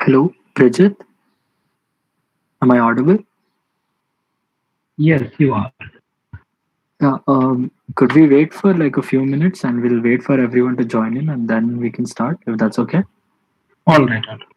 Hello, Prijith. Am I audible? Yes, you are. Yeah. Could we wait for like a few minutes and we'll wait for everyone to join in and then we can start if that's okay? All right, all right.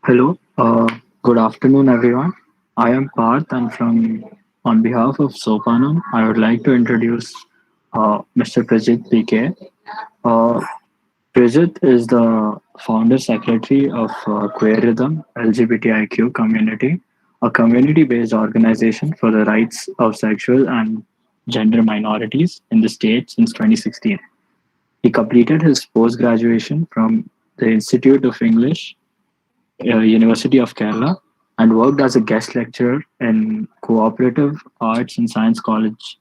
Hello. Good afternoon, everyone. I am Parth, and on behalf of Sopanam, I would like to introduce Mr. Prijith PK. Uh, Prijith is the founder secretary of Queerythm LGBTIQ community, a community-based organization for the rights of sexual and gender minorities in the state since 2016. He completed his post-graduation from the Institute of English, University of Kerala, and worked as a guest lecturer in Cooperative Arts and Science College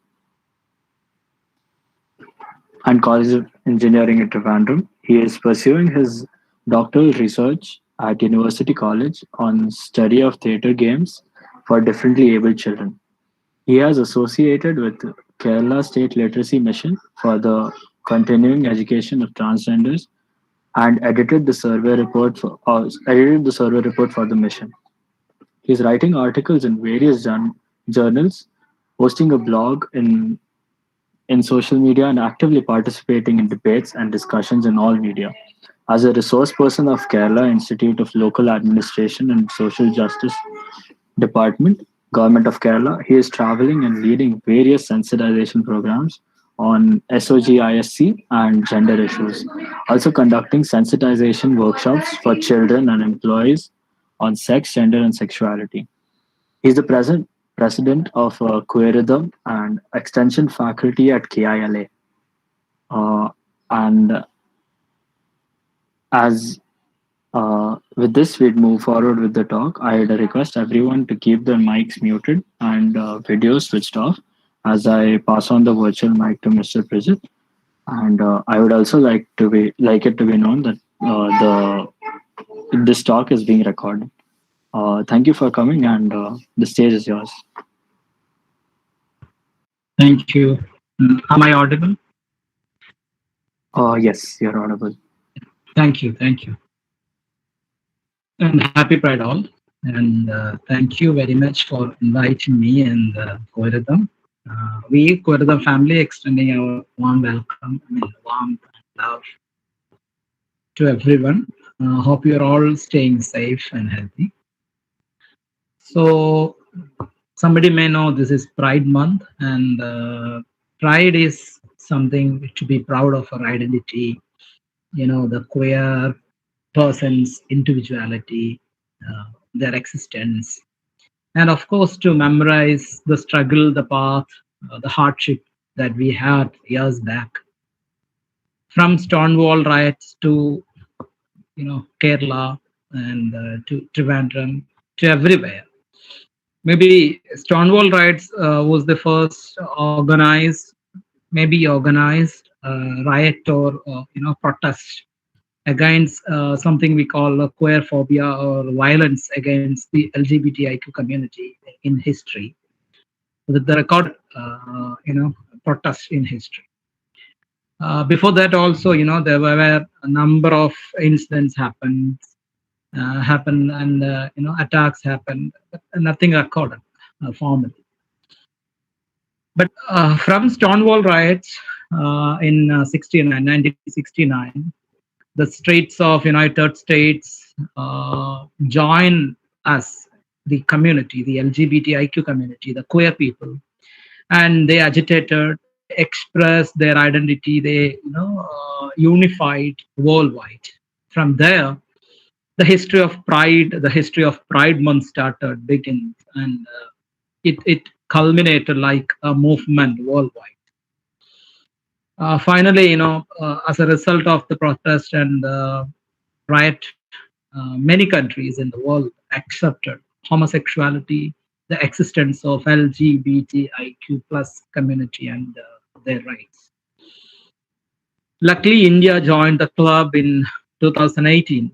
and College of Engineering at Trivandrum. He is pursuing his doctoral research at University College on study of theatre games for differently abled children. He has associated with Kerala State Literacy Mission for the continuing education of transgenders and edited the survey report for the mission. He's writing articles in various journals, hosting a blog in social media, and actively participating in debates and discussions in all media. As a resource person of Kerala Institute of Local Administration and Social Justice Department, Government of Kerala, he is traveling and leading various sensitization programs on SOGISC and gender issues, also conducting sensitization workshops for children and employees on sex, gender, and sexuality. He's the president of Queerythm and extension faculty at KILA. And as with this, we'd move forward with the talk. I'd request everyone to keep their mics muted and videos switched off as I pass on the virtual mic to Mr. Prijith. And I would also like it to be known that this talk is being recorded. Thank you for coming, and the stage is yours. Thank you. Am I audible? Yes, you're audible. Thank you. Thank you. And happy Pride all. And thank you very much for inviting me and Queerythm. We, Queerythm family, extending our warm welcome, warm love to everyone. Hope you're all staying safe and healthy. So, somebody may know this is Pride Month, and Pride is something to be proud of our identity. You know, the queer person's individuality, their existence, and of course to memorize the struggle, the path, the hardship that we had years back, from Stonewall riots to Kerala and to Trivandrum to everywhere. Maybe Stonewall riots was the first organized riot or protest against something we call queer phobia or violence against the LGBTIQ community in history. The record, protests in history. Before that, also, there were a number of incidents happened, and attacks happened, but nothing recorded formally. But from Stonewall riots in 1969, the streets of United States join us, the community, the LGBTIQ community, the queer people, and they agitated, they expressed their identity, they unified worldwide. From there, the history of Pride Month begins, and it culminated like a movement worldwide. Finally, as a result of the protest and riot, many countries in the world accepted homosexuality, the existence of LGBTIQ plus community and their rights. Luckily, India joined the club in 2018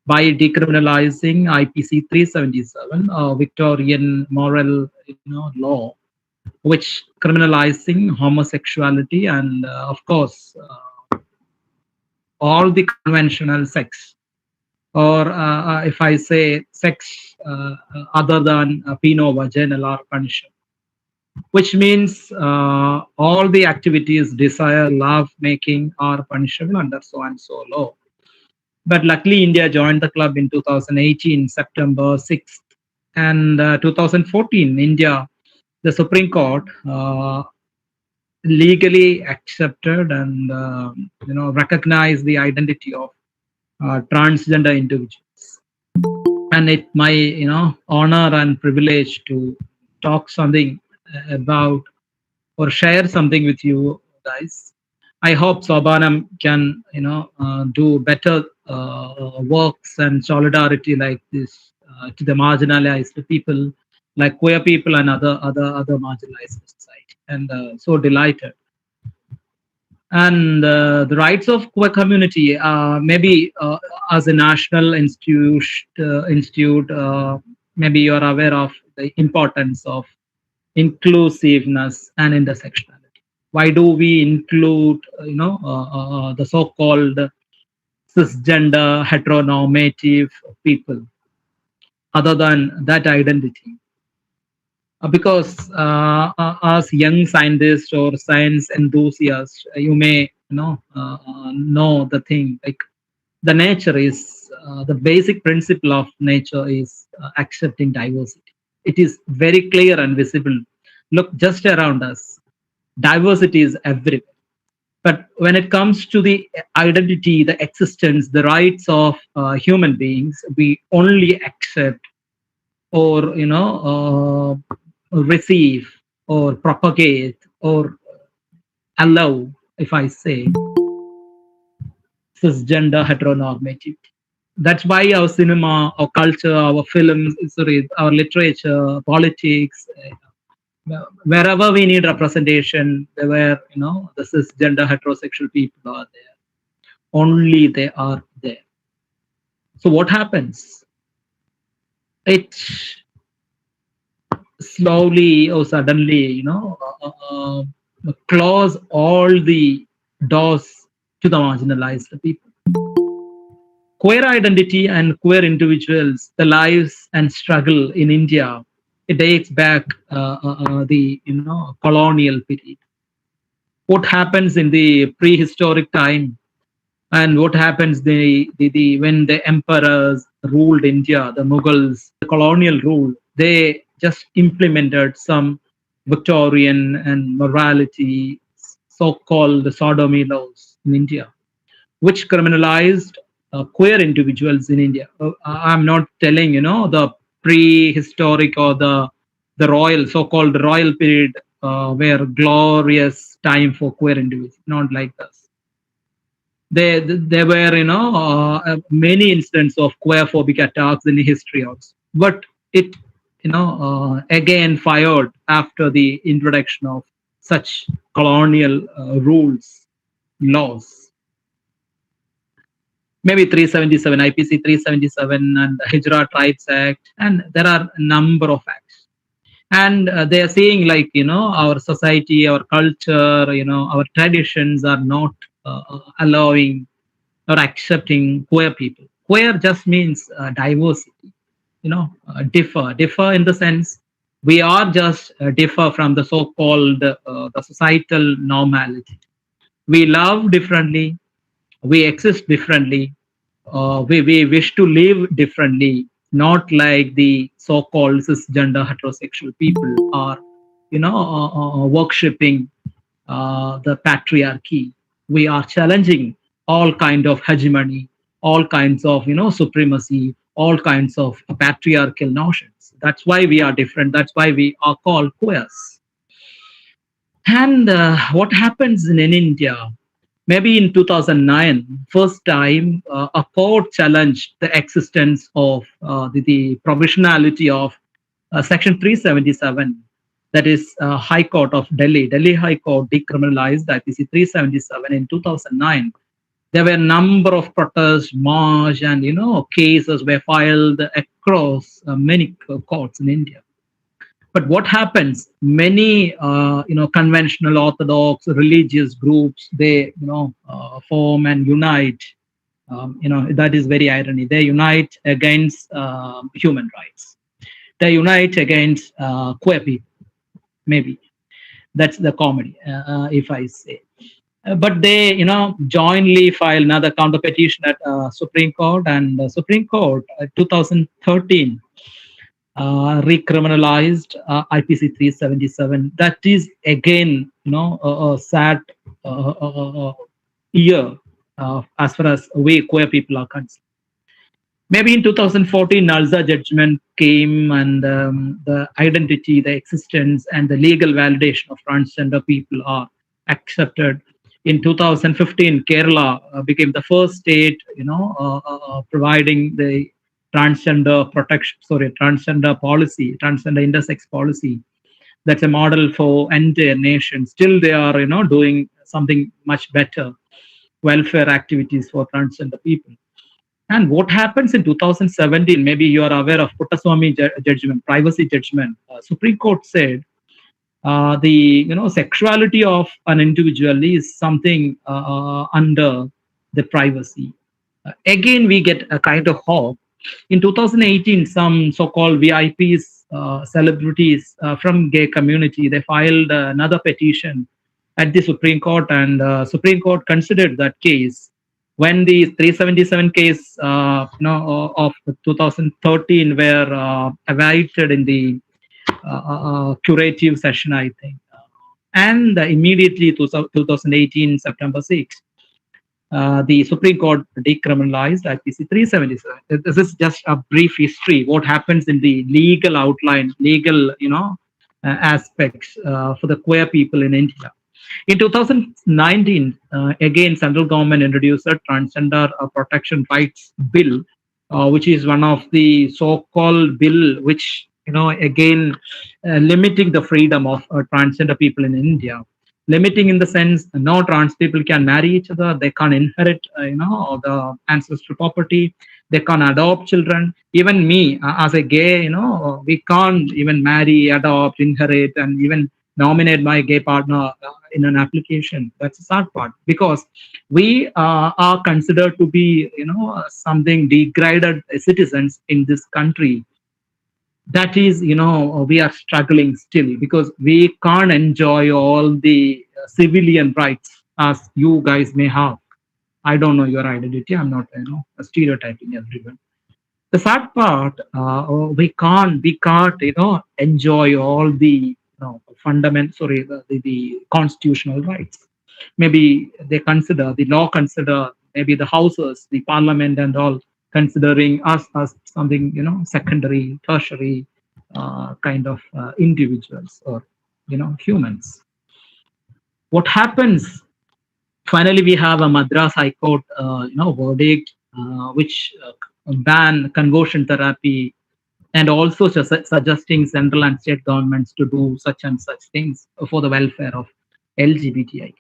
by decriminalizing IPC 377, a Victorian moral law, which criminalizing homosexuality and, of course, all the conventional sex, or if I say sex other than vaginal are punishable, which means all the activities, desire, love making are punishable under so and so law. But luckily, India joined the club in 2018, September 6th, and 2014, India, the Supreme Court legally accepted and recognize the identity of transgender individuals. And it's my honor and privilege to talk something about or share something with you guys. I hope Sopanam can do better works and solidarity like this to the marginalized people, like queer people and other marginalized society. And so delighted. And the rights of queer community, maybe as a national institute, maybe you are aware of the importance of inclusiveness and intersectionality. Why do we include the so-called cisgender heteronormative people other than that identity? Because as young scientists or science enthusiasts, you may know the thing, like the nature is the basic principle of nature is accepting diversity. It is very clear and visible. Look just around us, diversity is everywhere. But when it comes to the identity, the existence, the rights of human beings, we only accept or receive or propagate or allow, if I say, cisgender heteronormativity. That's why our cinema, our culture, our films, sorry, our literature, politics, wherever we need representation, where the cisgender heterosexual people are there, only they are there. So what happens? It slowly or suddenly, close all the doors to the marginalized people. Queer identity and queer individuals, the lives and struggle in India, it dates back the colonial period. What happens in the prehistoric time, and what happens when the emperors ruled India, the Mughals, the colonial rule, they just implemented some Victorian and morality, so-called sodomy laws in India, which criminalized queer individuals in India. I'm not telling the prehistoric or the royal, so-called royal period, where glorious time for queer individuals. Not like this. There were many instances of queerphobic attacks in history also, but it again fired after the introduction of such colonial rules, laws. Maybe 377, IPC 377 and the Hijra Tribes Act, and there are a number of acts. And they are saying like, our society, our culture, our traditions are not allowing or accepting queer people. Queer just means diversity, differ in the sense we are just differ from the so-called the societal normality. We love differently, we exist differently, we wish to live differently, not like the so-called cisgender heterosexual people are worshipping the patriarchy. We are challenging all kind of hegemony, all kinds of supremacy, all kinds of patriarchal notions. That's why we are different. That's why we are called queers. And what happens in India? Maybe in 2009, first time a court challenged the existence of the provisionality of Section 377. That is High Court of Delhi. Delhi High Court decriminalized IPC 377 in 2009. There were a number of protests, march, and cases were filed across many courts in India. But what happens? Many conventional orthodox religious groups, they form and unite. That is very irony. They unite against human rights. They unite against queer people. Maybe that's the comedy, if I say. But they, jointly file another counter petition at Supreme Court, and Supreme Court, 2013. Recriminalized IPC 377. That is again, a sad year as far as we queer people are concerned. Maybe in 2014, NALSA judgment came, and the identity, the existence, and the legal validation of transgender people are accepted. In 2015, Kerala became the first state, providing the transgender policy, transgender intersex policy. That's a model for entire nation. Still, they are, doing something much better, welfare activities for transgender people. And what happens in 2017, maybe you are aware of Puttaswamy judgment, privacy judgment. Supreme Court said the sexuality of an individual is something under the privacy. Again, we get a kind of hope. In 2018, some so-called VIPs, celebrities from gay community, they filed another petition at the Supreme Court, and Supreme Court considered that case. When the 377 case of 2013 were evaluated in the curative session, I think, and immediately 2018 September 6, the Supreme Court decriminalized IPC 377. This is just a brief history. What happens in the legal outline, legal aspects for the queer people in India. In 2019, again, central government introduced a transgender protection rights bill, which is one of the so-called bill which, again, limiting the freedom of transgender people in India. Limiting in the sense, no trans people can marry each other, they can't inherit, the ancestral property, they can't adopt children. Even me, as a gay, we can't even marry, adopt, inherit, and even nominate my gay partner in an application. That's the sad part, because we are considered to be, something degraded citizens in this country. That is, we are struggling still, because we can't enjoy all the civilian rights as you guys may have. I don't know your identity. I'm not, stereotyping everyone. The sad part, we can't, enjoy all the the constitutional rights. Maybe they consider, the law consider, maybe the houses, the parliament and all, considering us as something, secondary, tertiary kind of individuals or, humans. What happens? Finally, we have a Madras High Court, verdict, which ban conversion therapy, and also suggesting central and state governments to do such and such things for the welfare of LGBTIQ.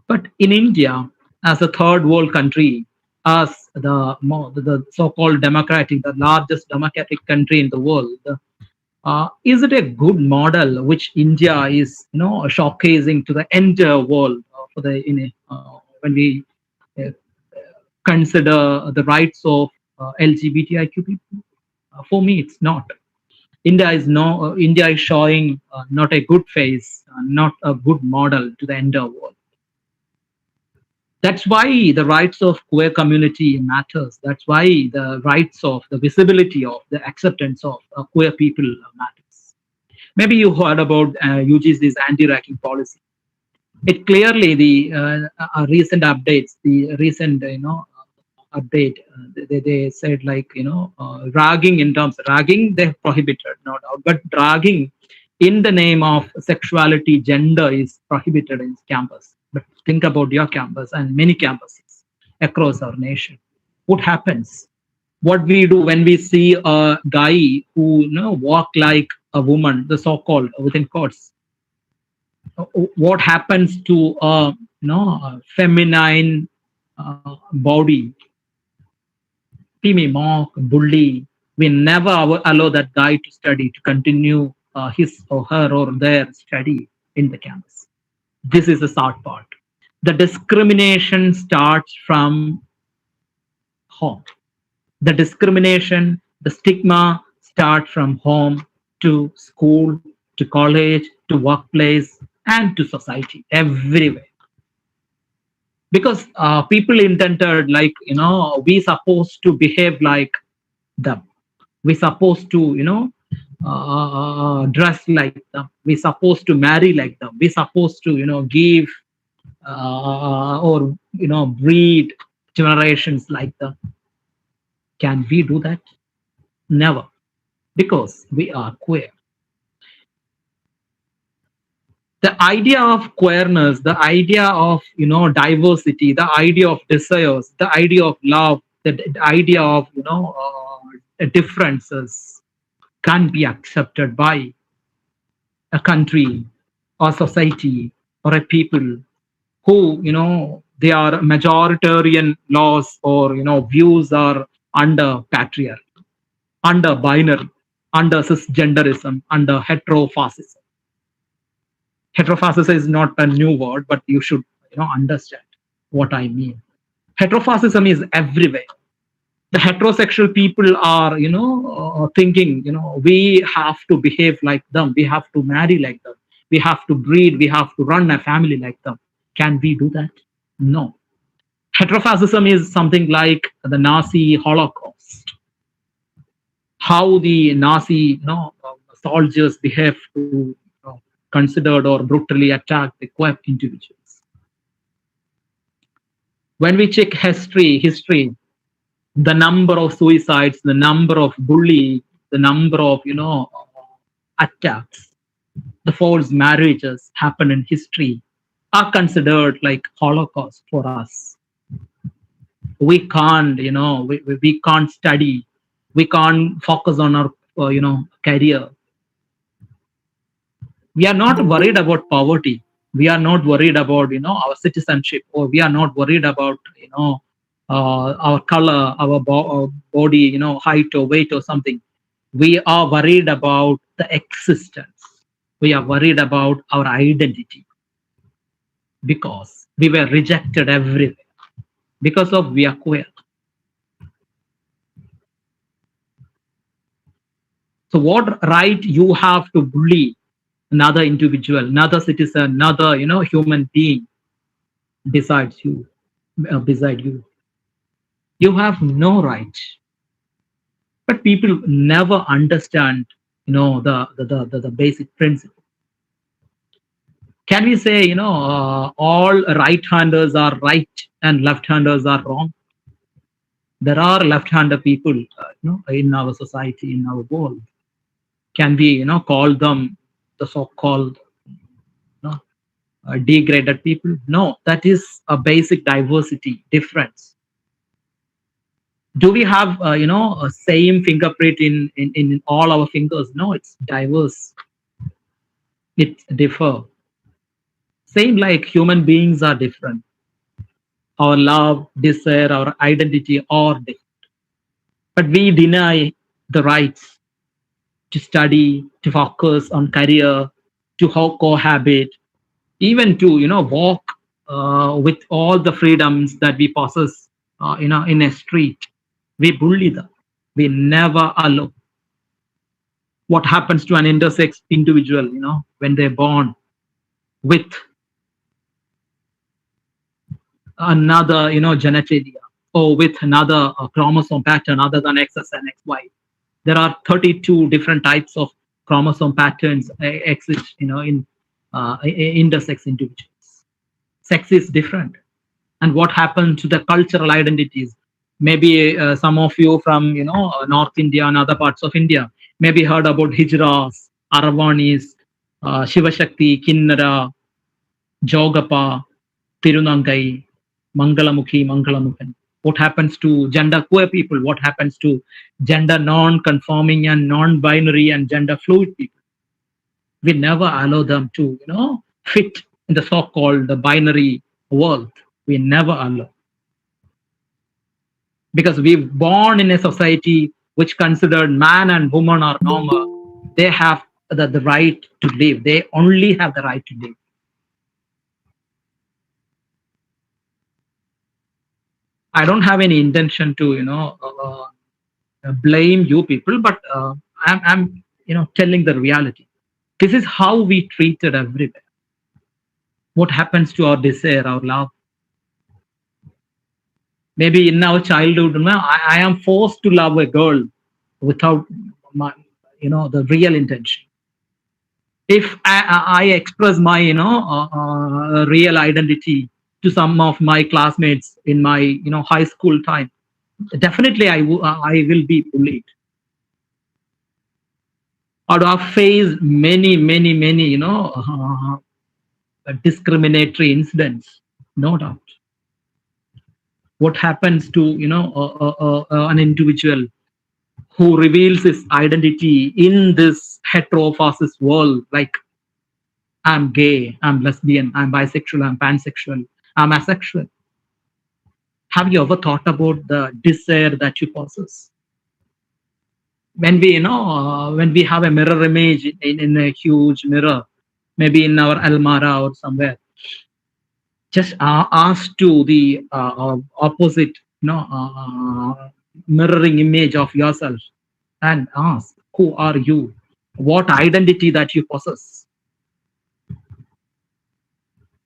But in India, as a third world country, as the so-called democratic, the largest democratic country in the world, is it a good model which India is, showcasing to the entire world for the when we consider the rights of LGBTIQ people? For me, it's not. India is showing not a good face, not a good model to the entire world. That's why the rights of queer community matters. That's why the rights of the visibility of the acceptance of queer people matters. Maybe you heard about UGC's anti-racking policy. It clearly, the recent updates, the recent update, they said, like, ragging, in terms of ragging, they prohibited, no doubt, but dragging in the name of sexuality, gender is prohibited in campus. But think about your campus and many campuses across our nation. What happens? What we do when we see a guy who walk like a woman, the so-called within quotes? What happens to a feminine body? We may mock, bully. We never allow that guy to study, to continue his or her or their study in the campus. This is the sad part. The discrimination starts from home. The discrimination, the stigma starts from home to school, to college, to workplace, and to society, everywhere. Because people intended, like, we supposed to behave like them. We supposed to, dress like them. We're supposed to marry like them. We're supposed to, give or breed generations like them. Can we do that? Never, because we are queer. The idea of queerness, the idea of diversity, the idea of desires, the idea of love, the idea of differences can be accepted by a country or society or a people who they are majoritarian laws or views are under patriarchy, under binary, under cisgenderism, under heterofascism. Heterofascism is not a new word, but you should understand what I mean. Heterofascism is everywhere. The heterosexual people are thinking we have to behave like them, we have to marry like them, we have to breed, we have to run a family like them. Can we do that? No. Heterofascism is something like the Nazi Holocaust, how the Nazi soldiers behave to considered or brutally attack the queer individuals. When we check history, the number of suicides, the number of bullying, the number of attacks, the false marriages happen in history are considered like Holocaust for us. We can't, we can't study, we can't focus on our career. We are not worried about poverty. We are not worried about our citizenship, or we are not worried about our color, our body, height or weight or something. We are worried about the existence. We are worried about our identity, because we were rejected everywhere because of we are queer. So what right you have to bully another individual, another citizen, another human being beside you? You have no right. But people never understand the basic principle. Can we say all right-handers are right and left-handers are wrong? There are left-hander people in our society, in our world. Can we call them the so-called degraded people? No, that is a basic diversity difference. Do we have a same fingerprint in all our fingers? No, it's diverse. It differ. Same like human beings are different. Our love, desire, our identity are different. But we deny the rights to study, to focus on career, to cohabit, even to walk with all the freedoms that we possess in a street. We bully them. We never allow. What happens to an intersex individual when they're born with another genitalia, or with another chromosome pattern other than XS and XY? There are 32 different types of chromosome patterns exist in intersex individuals. Sex is different. And what happened to the cultural identities? Maybe some of you from North India and other parts of India maybe heard about Hijras, Aravanis, Shivashakti, Kinnara, Jogapa, Tirunangai, Mangalamukhan. What happens to gender queer people? What happens to gender non-conforming and non-binary and gender fluid people? We never allow them to fit in the so-called binary world. We never allow. Because we're born in a society which considered man and woman are normal. They have the right to live. They only have the right to live. I don't have any intention to blame you people, but I'm telling the reality. This is how we treated everywhere. What happens to our desire, our love? Maybe in our childhood, I am forced to love a girl without the real intention. If I express my real identity to some of my classmates in my high school time, definitely I will be bullied. I would have faced many discriminatory incidents, no doubt. What happens to an individual who reveals his identity in this heterophasis world, like I'm gay, I'm lesbian, I'm bisexual, I'm pansexual, I'm asexual? Have you ever thought about the desire that you possess? When we when we have a mirror image in a huge mirror, maybe in our almara or somewhere, just ask to the opposite mirroring image of yourself and ask, who are you? What identity that you possess?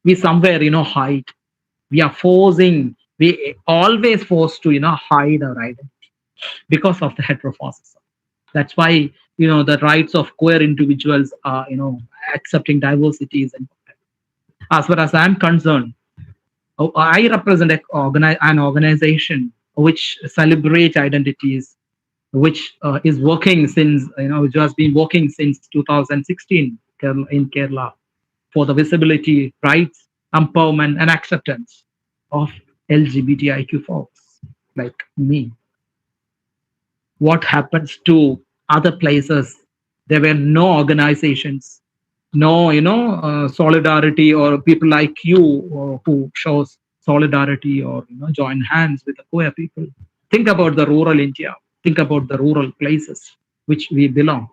We somewhere hide. We are forcing, we always forced to hide our identity because of the heterophasis. That's why the rights of queer individuals are accepting diversity is important. As far as I'm concerned, I represent an organization which celebrates identities, which is working since which has been working since 2016 in Kerala for the visibility, rights, empowerment, and acceptance of LGBTIQ folks like me. What happens to other places? There were no organizations, no solidarity, or people like you who shows solidarity or join hands with the queer people. Think about the rural India. Think about the rural places which we belong.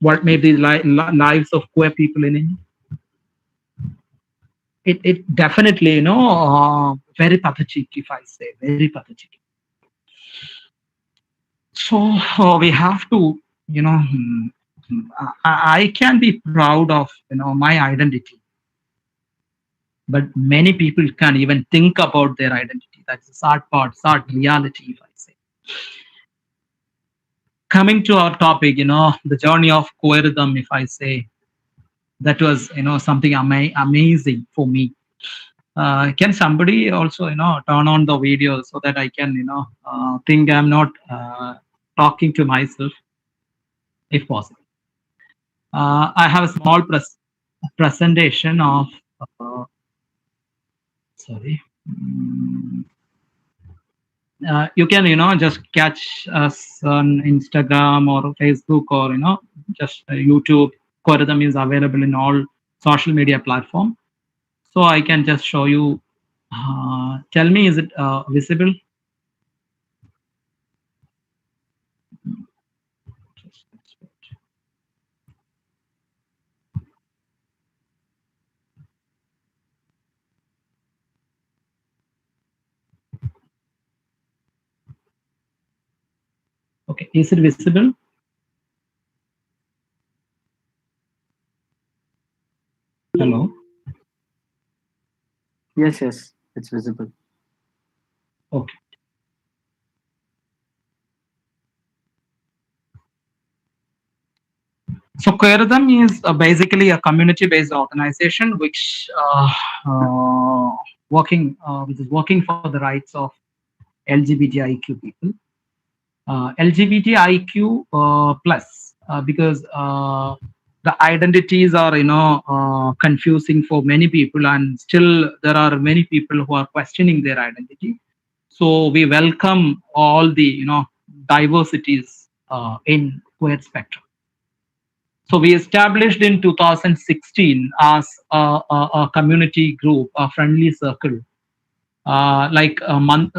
What may be lives of queer people in India? It definitely very pathetic, if I say, very pathetic. So we have to I can be proud of my identity, but many people can't even think about their identity. That's the sad part, sad reality, if I say. Coming to our topic, the journey of Queerythm, if I say, that was something amazing for me. Can somebody also turn on the video so that I can think I'm not talking to myself, if possible. I have a small presentation of sorry. You can just catch us on Instagram or Facebook or just YouTube. Queerythm is available in all social media platform. So I can just show you. Tell me, is it visible? Okay, is it visible? Hello? Yes, it's visible. Okay. So Queerythm is basically a community-based organization which which is working for the rights of LGBTIQ people. LGBTIQ plus because the identities are confusing for many people, and still there are many people who are questioning their identity. So we welcome all the diversities in queer spectrum. So we established in 2016 as a community group, a friendly circle, like a month,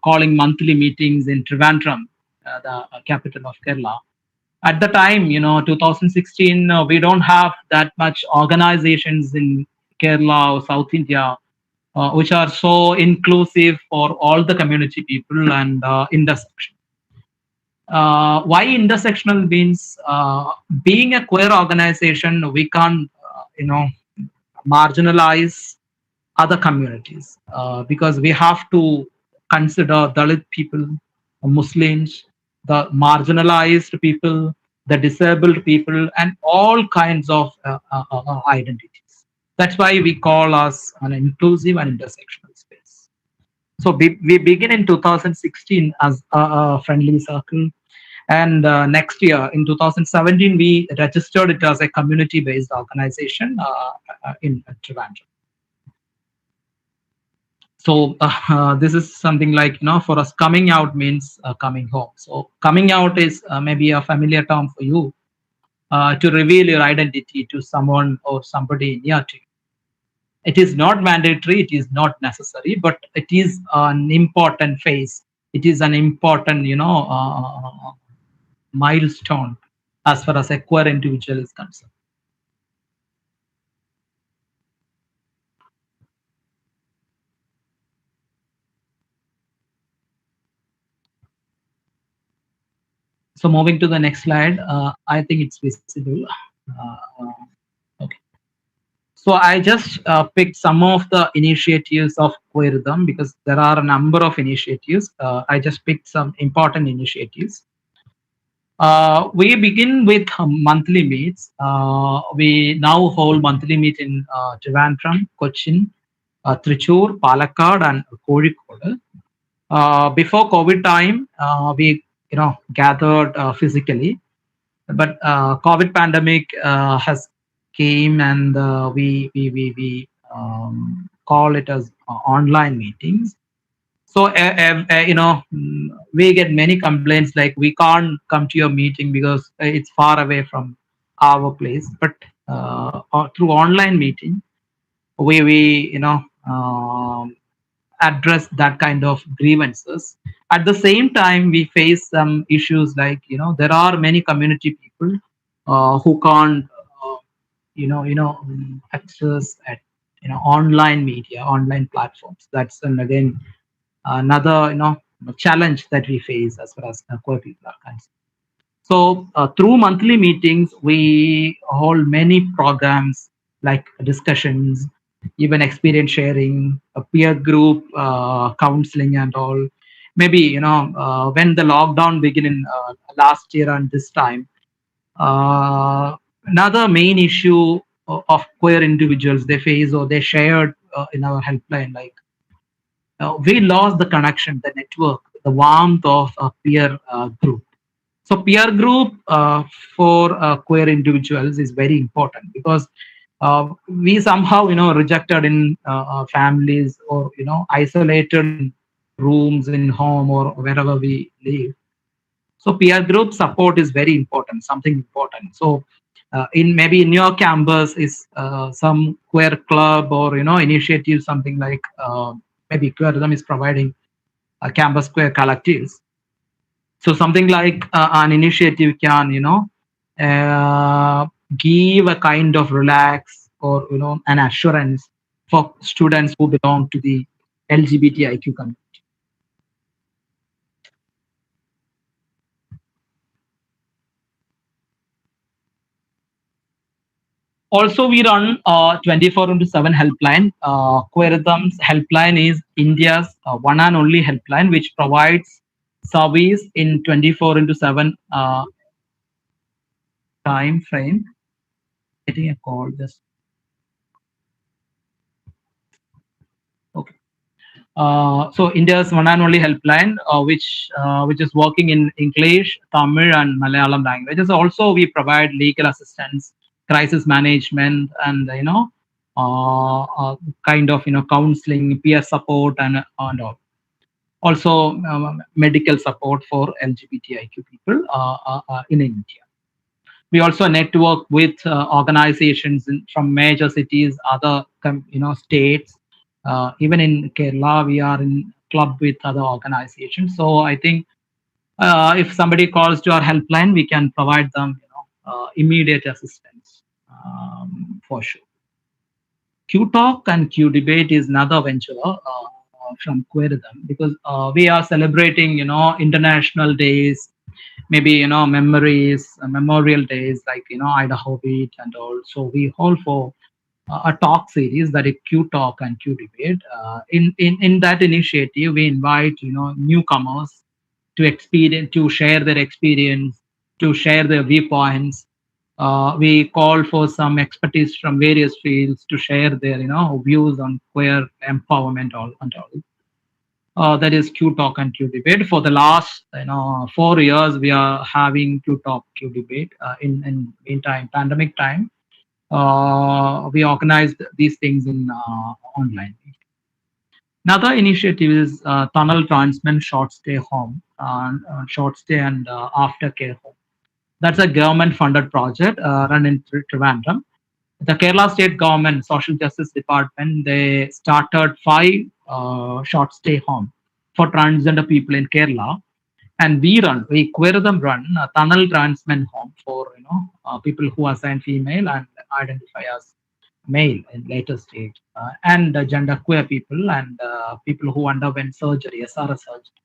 calling monthly meetings in Trivandrum, the capital of Kerala. At the time, 2016, we don't have that much organizations in Kerala or South India, which are so inclusive for all the community people and intersection. Why intersectional means being a queer organization, we can't, marginalize other communities because we have to consider Dalit people, Muslims, the marginalized people, the disabled people, and all kinds of identities. That's why we call us an inclusive and intersectional space. So we begin in 2016 as a friendly circle, and next year in 2017 we registered it as a community-based organization in Trivandrum. So this is something like, for us, coming out means coming home. So coming out is maybe a familiar term for you, to reveal your identity to someone or somebody near to you. It is not mandatory, it is not necessary, but it is an important phase. It is an important, milestone as far as a queer individual is concerned. So moving to the next slide, I think it's visible. Okay. So I just picked some of the initiatives of Queerythm because there are a number of initiatives. I just picked some important initiatives. We begin with monthly meets. We now hold monthly meet in Trivandrum, Cochin, Trichur, Palakkad, and Kozhikode. Before COVID time, we gathered physically, but COVID pandemic has came, and we call it as online meetings. So we get many complaints like we can't come to your meeting because it's far away from our place. But through online meeting, we address that kind of grievances. At the same time, we face some issues like, there are many community people who can't access at online media, online platforms. That's again another challenge that we face as far as queer people are concerned. So through monthly meetings, we hold many programs like discussions, even experience sharing, a peer group counseling, and all. Maybe when the lockdown began in last year and this time, another main issue of queer individuals they face or they shared in our helpline, like we lost the connection, the network, the warmth of a peer group. So peer group for queer individuals is very important because we somehow rejected in families, or isolated in rooms in home or wherever we live. So peer group support is very important, something important. So in maybe in your campus is some queer club or initiative, something like maybe Queerythm is providing campus queer collectives. So something like an initiative can give a kind of relax or an assurance for students who belong to the LGBTIQ community. Also, we run 24/7 helpline. Queerythm's helpline is India's one and only helpline, which provides service in 24/7 time frame. Getting a call, just okay. So India's one and only helpline, which is working in English, Tamil, and Malayalam languages. Also, we provide legal assistance, crisis management, and kind of counseling, peer support, and all. Also, medical support for LGBTIQ people in India. We also network with organizations from major cities, other states. Even in Kerala, we are in club with other organizations. So I think if somebody calls to our helpline, we can provide them immediate assistance for sure. Q Talk and Q Debate is another venture from Queerythm, because we are celebrating international days, maybe memories, memorial days like Idaho Beat and all. So we hold for a talk series, that is Q Talk and Q Debate. In that initiative, we invite newcomers experience, to share their experience, to share their viewpoints. We call for some expertise from various fields to share their views on queer empowerment all and all. That is Q Talk and Q Debate. For the last 4 years, we are having Q Talk, Q Debate. In meantime, pandemic time, we organized these things in online. Another initiative is Tunnel Transment Short Stay Home, short stay and aftercare home. That's a government-funded project run in Trivandrum. The Kerala State Government Social Justice Department, they started 5 short stay home for transgender people in Kerala, and we Queerythm run a tunnel transment home for people who assign female and identify as male in later stage, and gender-queer people and people who underwent surgery, SRS surgery,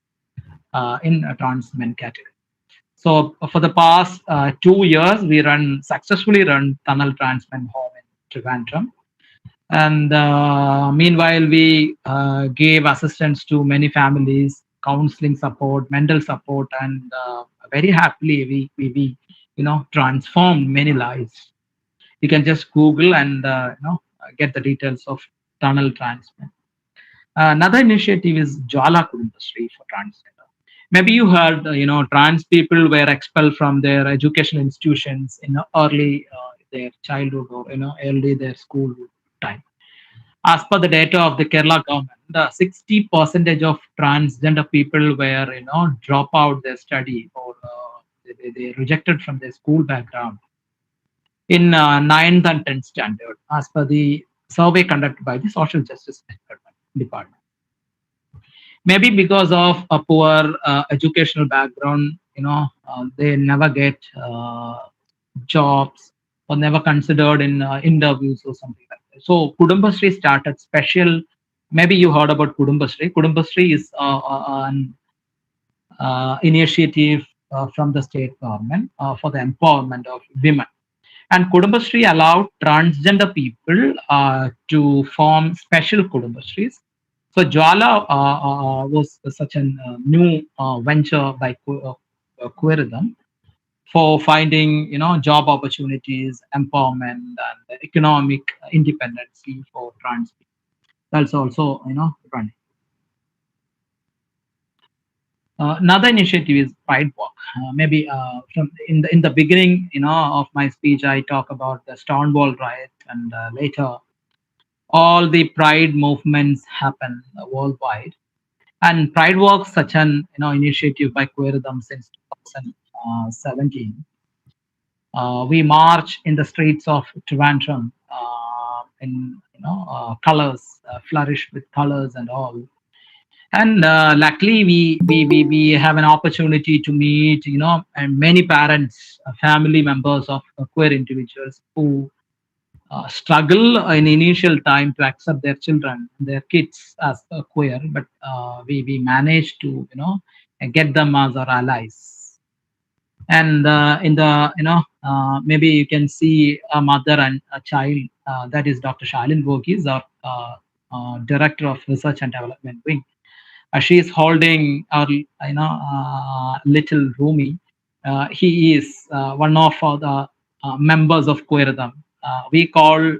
in a trans men category. So for the past 2 years, we successfully run tunnel transment home in Trivandrum, and meanwhile we gave assistance to many families, counseling support, mental support, and very happily we transformed many lives. You can just Google and get the details of tunnel transment. Another initiative is Jwala Kudumbashree for transgender. Maybe you heard, trans people were expelled from their educational institutions in early their childhood or early their school time. As per the data of the Kerala government, 60% of transgender people were drop out their study, or they rejected from their school background in 9th and 10th standard, as per the survey conducted by the Social Justice Department. Maybe because of a poor educational background, they never get jobs or never considered in interviews or something like that. So Kudumbashree started special. Maybe you heard about Kudumbashree. Kudumbashree is an initiative from the state government for the empowerment of women. And Kudumbashree allowed transgender people to form special Kudumbashrees. So Jwala was such a new venture by Queerythm for finding, job opportunities, empowerment, and economic independence for trans people. That's also, running. Another initiative is Pride Walk. Maybe from in the beginning, of my speech, I talk about the Stonewall riot, and later all the Pride movements happen worldwide. And Pride Walk, such an initiative by Queerythm since 2017. We march in the streets of Trivandrum in colors, flourish with colors and all. And luckily, we have an opportunity to meet, and many parents, family members of queer individuals who struggle in initial time to accept their children, their kids as queer, but we managed to, get them as our allies. And in the, maybe you can see a mother and a child. That is Dr. Shalin Vorghese, our Director of Research and Development Wing. She is holding our little Rumi. He is one of the members of Queerythm. We call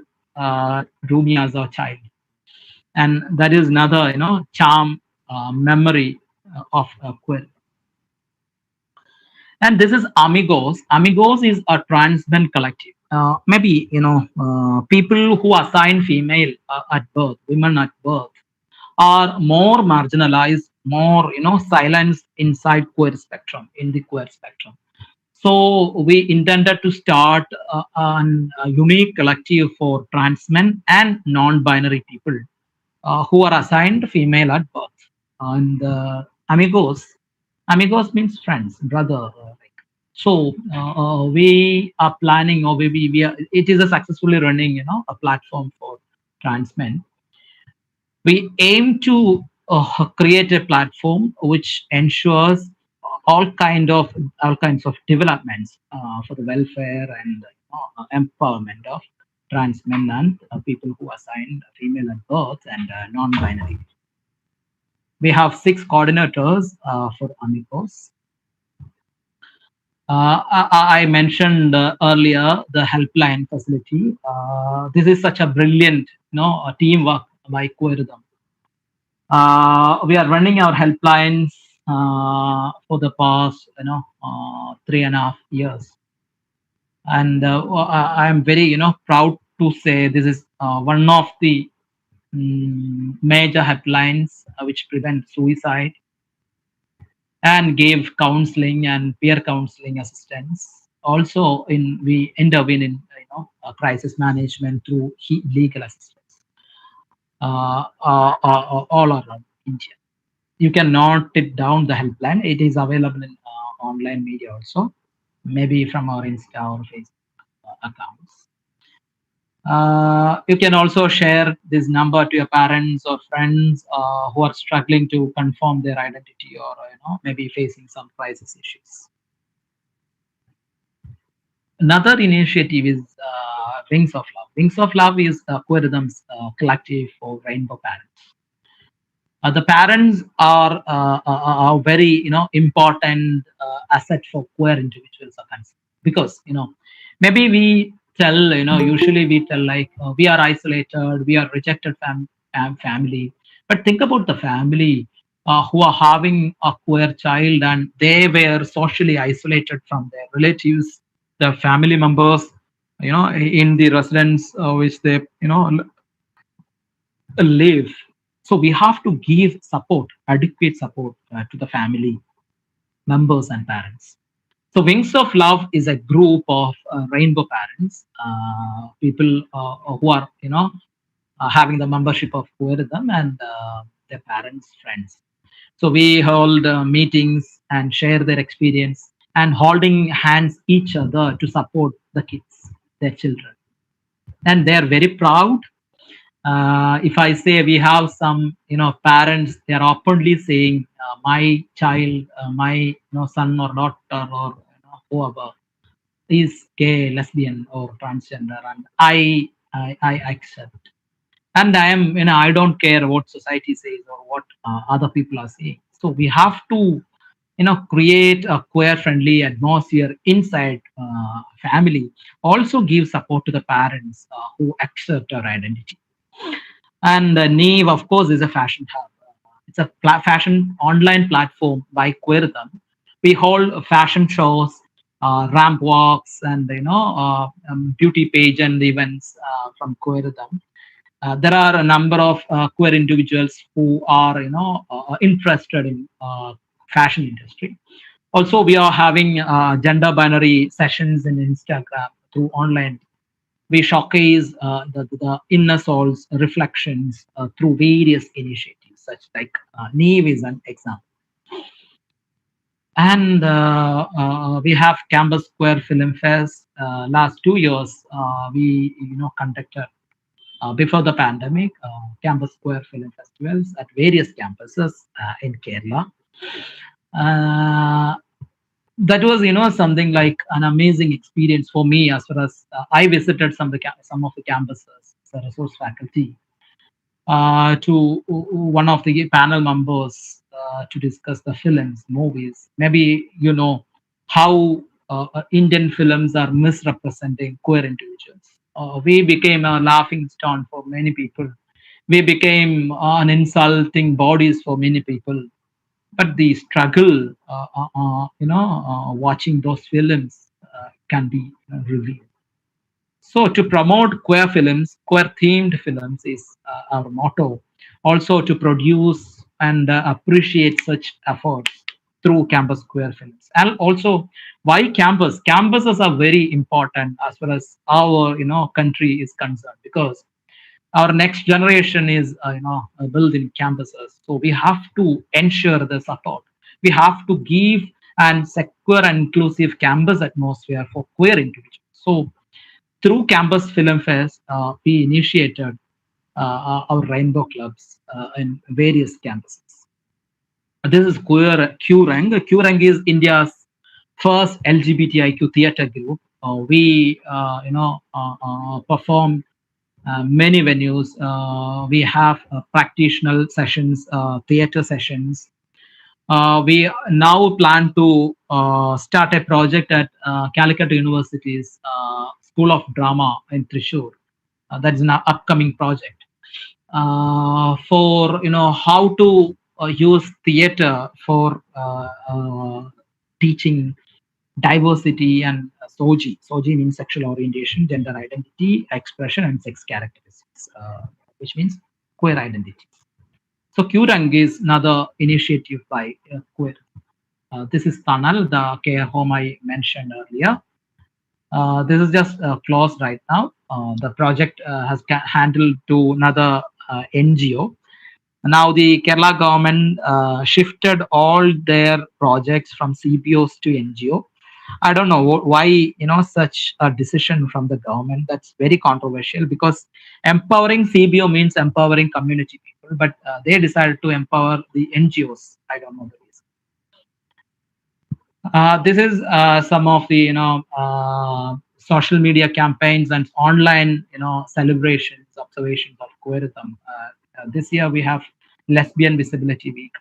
Rumi as our child, and that is another charm memory of queer. And this is Amigos. Amigos is a trans men collective. Maybe people who assign female at birth, women at birth, are more marginalized, more silenced inside queer spectrum, in the queer spectrum. So we intended to start a unique collective for trans men and non-binary people who are assigned female at birth. And amigos means friends, brother. So we are planning, or we are, it is a successfully running a platform for trans men. We aim to create a platform which ensures all kinds of developments for the welfare and empowerment of trans men and people who are assigned female at birth and non-binary. We have 6 coordinators for amigos. I mentioned earlier the helpline facility. This is such a brilliant, teamwork by Queerythm. We are running our helplines for the past, 3.5 years, and I am very, proud to say this is one of the major helplines which prevent suicide and gave counseling and peer counseling assistance. Also, we intervene in crisis management through legal assistance all around India. You can note it down the helpline. It is available in online media also, maybe from our Insta or Facebook accounts. You can also share this number to your parents or friends who are struggling to confirm their identity, or maybe facing some crisis issues. Another initiative is Wings of Love. Wings of Love is Queerythm's collective for rainbow parents. The parents are very important asset for queer individuals are concerned, because maybe we tell usually we tell like we are isolated, we are rejected family, but think about the family who are having a queer child and they were socially isolated from their relatives, the family members, in the residence which they live. So we have to give support, adequate support to the family members and parents. So Wings of Love is a group of rainbow parents, people who are having the membership of Queerythm and their parents' friends. So we hold meetings and share their experience and holding hands each other to support the kids, their children, and they are very proud. If I say we have some, parents, they are openly saying, my child, my son or daughter or whoever is gay, lesbian or transgender, and I accept. And I am, I don't care what society says or what other people are saying. So we have to, create a queer-friendly atmosphere inside family. Also give support to the parents who accept our identity. And Neve, of course, is a fashion hub. It's a fashion online platform by Queerythm. We hold fashion shows, ramp walks, and beauty pageant events from Queerythm. There are a number of queer individuals who are interested in fashion industry. Also, we are having gender binary sessions in Instagram through online. We showcase the inner soul's reflections through various initiatives, such like Neve is an example. And we have Campus Square Film Fest. Last 2 years, we conducted before the pandemic Campus Square Film Festivals at various campuses in Kerala. That was something like an amazing experience for me, as far as I visited some of the campuses as a resource faculty to one of the panel members to discuss the films, movies. Maybe how Indian films are misrepresenting queer individuals. We became a laughing stone for many people. We became an insulting bodies for many people. But the struggle, watching those films can be revealed. So to promote queer films, queer themed films is our motto. Also to produce and appreciate such efforts through campus queer films. And also, why campus? Campuses are very important as far as our country is concerned, because our next generation is built in campuses. So we have to ensure the support. We have to give and secure an inclusive campus atmosphere for queer individuals. So through Campus Film Fest, we initiated our rainbow clubs in various campuses. This is Qrang. Qrang is India's first LGBTIQ theater group. We performed many venues. We have practitioner sessions, theater sessions. We now plan to start a project at Calicut University's School of Drama in Thrissur. That is an upcoming project for how to use theater for teaching diversity and SOGI. SOGI means sexual orientation, gender identity, expression, and sex characteristics, which means queer identities. So Qrang is another initiative by Queer. This is Tanal, the care home I mentioned earlier. This is just closed right now. The project has handled to another NGO. Now the Kerala government shifted all their projects from CBOs to NGO. I don't know why such a decision from the government. That's very controversial because empowering CBO means empowering community people, but they decided to empower the NGOs. I don't know the reason. This is some of the social media campaigns and online celebrations, observations of Queerythm. This year we have Lesbian Visibility Week.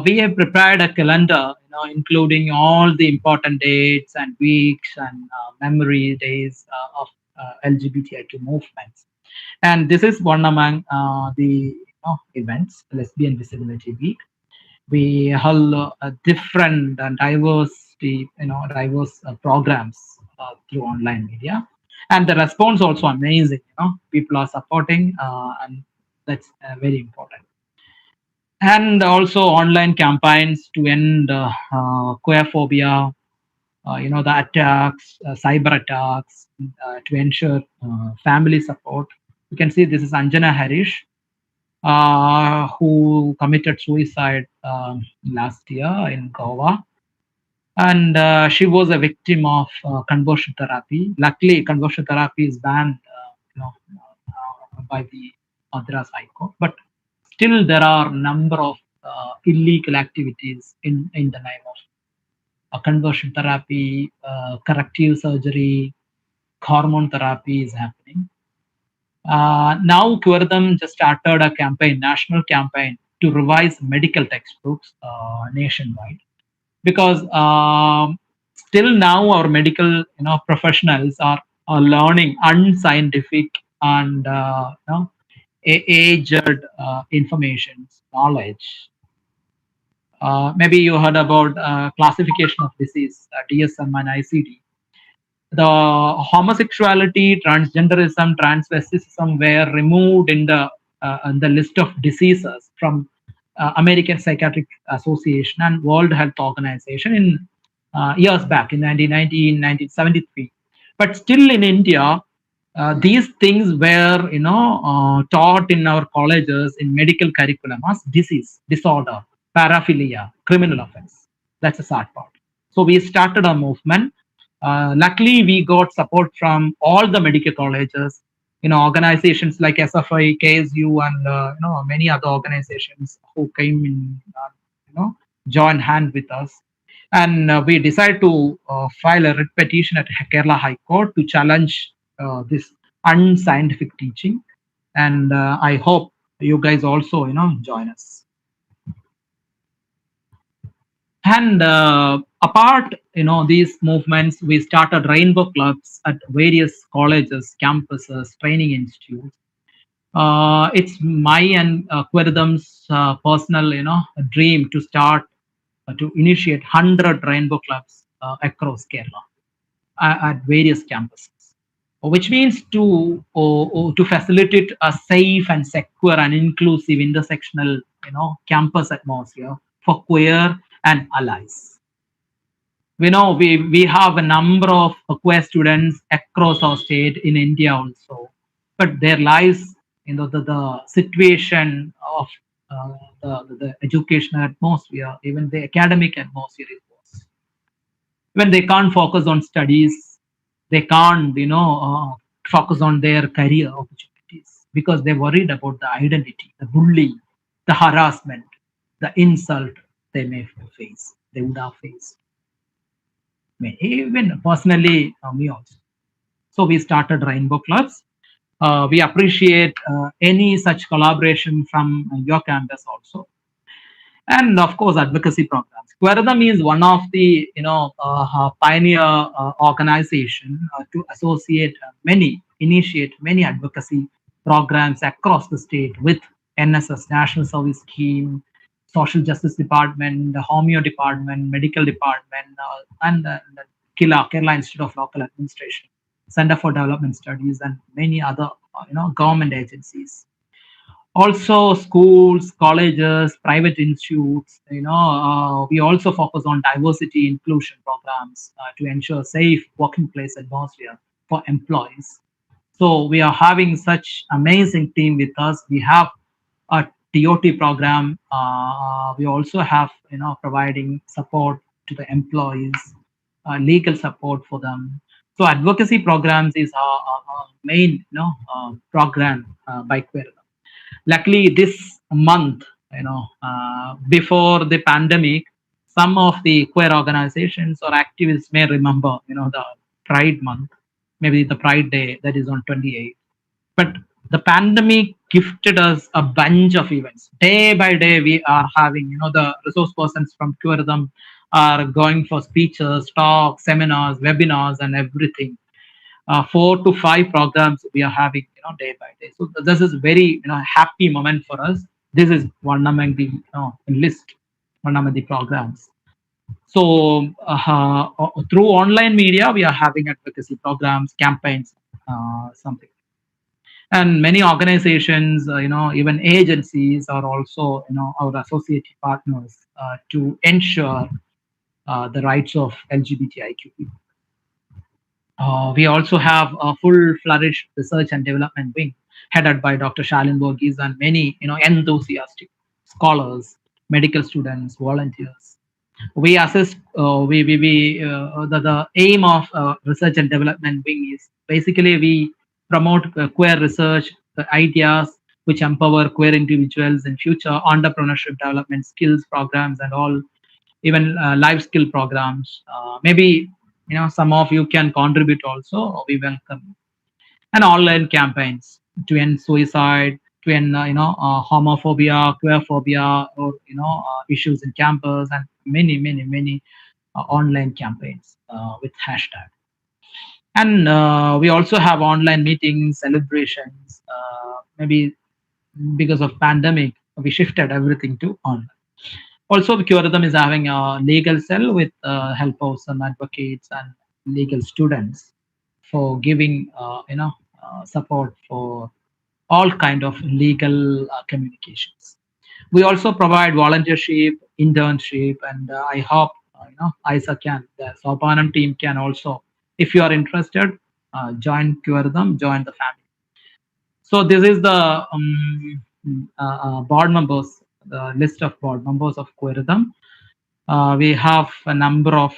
We have prepared a calendar, including all the important dates and weeks and memory days of LGBTIQ movements. And this is one among the events, Lesbian Visibility Week. We held different and diverse programs through online media, and the response also amazing. People are supporting, and that's very important. And also online campaigns to end queerphobia, the attacks, cyber attacks, to ensure family support. You can see this is Anjana Harish, who committed suicide last year in Goa. And she was a victim of conversion therapy. Luckily, conversion therapy is banned by the Madras High Court. But still, there are a number of illegal activities in the name of conversion therapy, corrective surgery, hormone therapy is happening. Now, Queerythm just started a campaign, national campaign, to revise medical textbooks nationwide, because still now our medical professionals are learning unscientific and aged information, knowledge. Maybe you heard about classification of disease, DSM and ICD. The homosexuality, transgenderism, transvestism were removed in the list of diseases from American Psychiatric Association and World Health Organization in years back in 1990, 1973. But still in India, these things were taught in our colleges in medical curriculum as disease, disorder, paraphilia, criminal offense. That's the sad part. So we started a movement. Luckily, we got support from all the medical colleges, organizations like SFI, KSU, and many other organizations who came in, join hand with us. And we decided to file a writ petition at Kerala High Court to challenge this unscientific teaching. And I hope you guys also, join us. And apart, these movements, we started rainbow clubs at various colleges, campuses, training institutes. It's my and Queerythm's personal, dream to start to initiate 100 rainbow clubs across Kerala at various campuses, which means to facilitate a safe and secure and inclusive intersectional, campus atmosphere for queer and allies. We have a number of queer students across our state in India also, but their lives, the situation of the educational atmosphere, even the academic atmosphere is worse. When they can't focus on studies, they can't focus on their career opportunities because they're worried about the identity, the bullying, the harassment, the insult they may face, they would have faced. Even personally, me also. So we started rainbow clubs. We appreciate any such collaboration from your campus also, and of course advocacy programs. Queerythm is one of the pioneer organization to associate initiate many advocacy programs across the state with NSS, National Service Scheme, Social Justice Department, the Homeo Department, Medical Department, and the Kerala Institute of Local Administration, Center for Development Studies, and many other government agencies. Also schools, colleges, private institutes. We also focus on diversity inclusion programs to ensure safe working place atmosphere for employees. So we are having such amazing team with us. We have a TOT program. We also have providing support to the employees, legal support for them. So advocacy programs is our main program by Query. Luckily this month, before the pandemic, some of the queer organizations or activists may remember the Pride month, maybe the Pride Day, that is on 28th. But the pandemic gifted us a bunch of events. Day by day we are having the resource persons from Queerythm are going for speeches, talks, seminars, webinars, and everything. 4 to 5 programs we are having day by day. So this is very happy moment for us. This is one among the list, one among the programs. So through online media we are having advocacy programs, campaigns, something. And many organizations, even agencies are also our associate partners to ensure the rights of LGBTIQ people. We also have a full-fledged research and development wing headed by Dr. Shalin Borges and many enthusiastic scholars, medical students, volunteers. We assist. The aim of research and development wing is basically we promote queer research ideas which empower queer individuals in future entrepreneurship development skills programs and all, even life skill programs. Maybe some of you can contribute also. We welcome. And online campaigns to end suicide, to end homophobia, queerphobia, or issues in campus, and many online campaigns with hashtag. And we also have online meetings, celebrations. Maybe because of pandemic, we shifted everything to online. Also, Queerythm is having a legal cell with helpers and advocates and legal students for giving support for all kind of legal communications. We also provide volunteership, internship, and I hope IISER can, the Sopanam team can also, if you are interested, join Queerythm, join the family. So this is the board members, the list of board members of Queerythm. We have a number of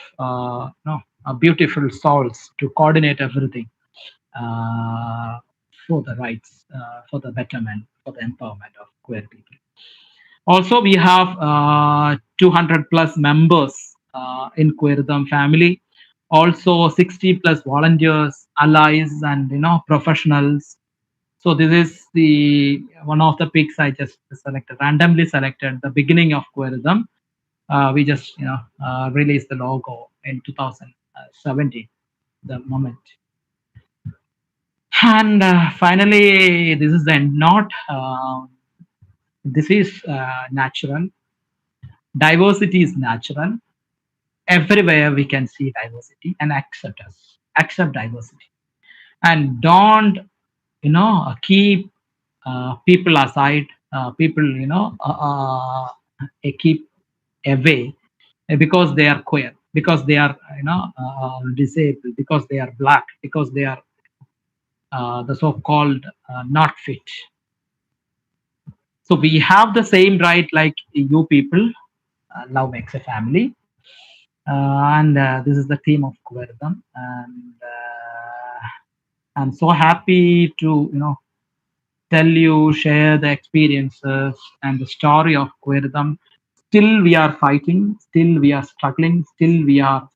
beautiful souls to coordinate everything for the rights, for the betterment, for the empowerment of queer people. Also, we have 200 plus members in Queerythm family. Also, 60 plus volunteers, allies, and professionals. So this is the one of the pics I just selected, randomly selected, the beginning of Queerythm. We just released the logo in 2017, the moment. And finally, this is the end note. This is natural. Diversity is natural. Everywhere we can see diversity and accept us, accept diversity, and don't keep people aside. People keep away because they are queer, because they are disabled, because they are black, because they are the so-called not fit. So we have the same right like you people. Love makes a family, and this is the theme of Queerythm. And I'm so happy to tell you, share the experiences and the story of Queerythm. Still we are fighting, still we are struggling, still we are,